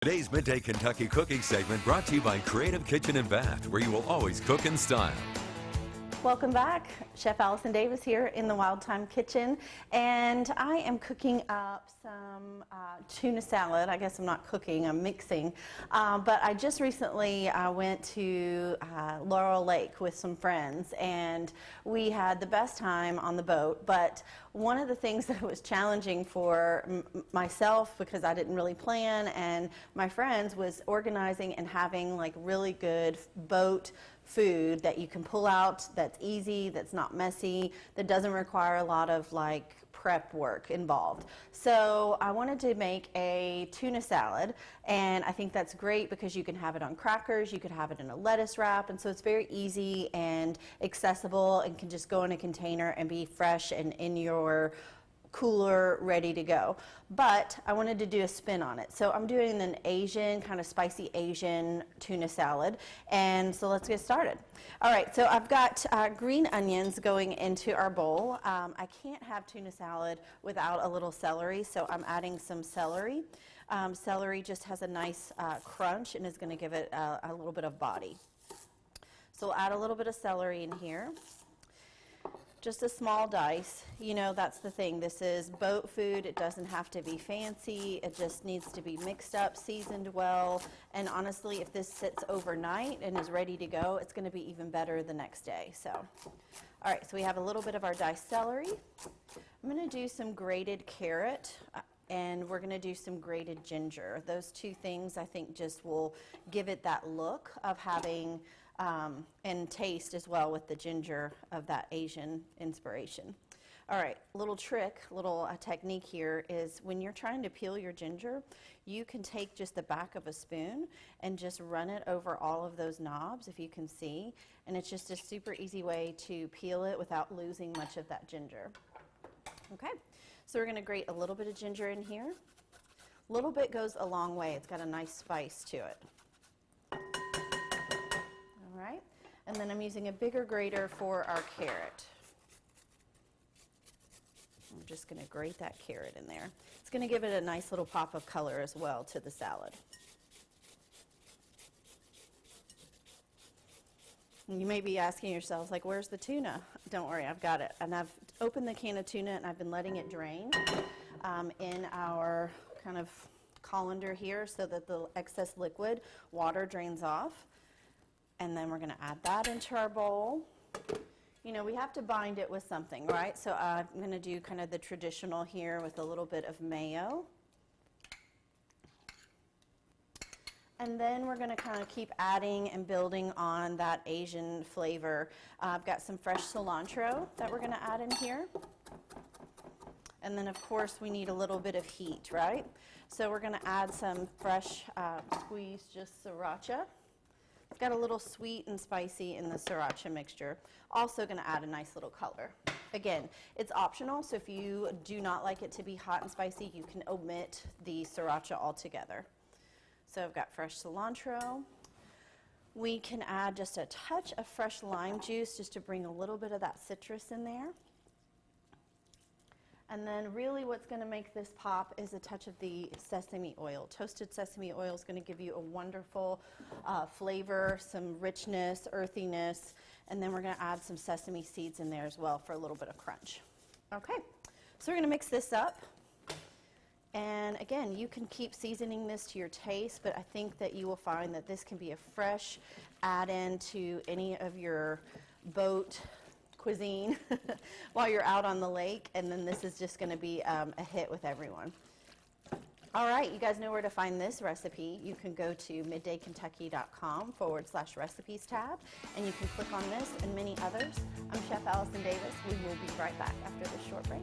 Today's Midday Kentucky Cooking segment brought to you by Creative Kitchen and Bath, where you will always cook in style. Welcome back. Chef Allison Davis here in the Wild Time Kitchen, and I am cooking up some tuna salad. I guess I'm not cooking, I'm mixing. But I just recently went to Laurel Lake with some friends, and we had the best time on the boat. But one of the things that was challenging for myself, because I didn't really plan, and my friends, was organizing and having like really good boat food that you can pull out, that's easy, that's not messy, that doesn't require a lot of like prep work involved. So I wanted to make a tuna salad, and I think that's great because you can have it on crackers, you could have it in a lettuce wrap, and so it's very easy and accessible and can just go in a container and be fresh and in your cooler, ready to go. But I wanted to do a spin on it. So I'm doing an Asian, kind of spicy Asian tuna salad. And so let's get started. All right, so I've got green onions going into our bowl. I can't have tuna salad without a little celery, so I'm adding some celery. Celery just has a nice crunch and is going to give it a little bit of body. So we'll add a little bit of celery in here. Just a small dice. You know, that's the thing. This is boat food. It doesn't have to be fancy. It just needs to be mixed up, seasoned well. And honestly, if this sits overnight and is ready to go, it's going to be even better the next day. So, all right, so we have a little bit of our diced celery. I'm going to do some grated carrot, and we're going to do some grated ginger. Those two things, I think, just will give it that look of having and taste as well with the ginger of that Asian inspiration. All right, little trick, little technique here is when you're trying to peel your ginger, you can take just the back of a spoon and just run it over all of those knobs, if you can see, and it's just a super easy way to peel it without losing much of that ginger. Okay, so we're going to grate a little bit of ginger in here. A little bit goes a long way. It's got a nice spice to it. Right? And then I'm using a bigger grater for our carrot. I'm just going to grate that carrot in there. It's going to give it a nice little pop of color as well to the salad. And you may be asking yourselves, like, where's the tuna? Don't worry, I've got it. And I've opened the can of tuna and I've been letting it drain in our kind of colander here so that the excess liquid water drains off. And then we're going to add that into our bowl. You know, we have to bind it with something, right? So I'm going to do kind of the traditional here with a little bit of mayo. And then we're going to kind of keep adding and building on that Asian flavor. I've got some fresh cilantro that we're going to add in here. And then, of course, we need a little bit of heat, right? So we're going to add some fresh squeezed just Sriracha. It's got a little sweet and spicy in the Sriracha mixture. Also going to add a nice little color. Again, it's optional, so if you do not like it to be hot and spicy, you can omit the Sriracha altogether. So I've got fresh cilantro. We can add just a touch of fresh lime juice just to bring a little bit of that citrus in there. And then really what's going to make this pop is a touch of the sesame oil. Toasted sesame oil is going to give you a wonderful flavor, some richness, earthiness, and then we're going to add some sesame seeds in there as well for a little bit of crunch. Okay, so we're going to mix this up. And again, you can keep seasoning this to your taste, but I think that you will find that this can be a fresh add-in to any of your boat cuisine while you're out on the lake, and then this is just going to be a hit with everyone. All right, you guys know where to find this recipe. You can go to middaykentucky.com/recipes tab, and you can click on this and many others. I'm Chef Allison Davis. We will be right back after this short break.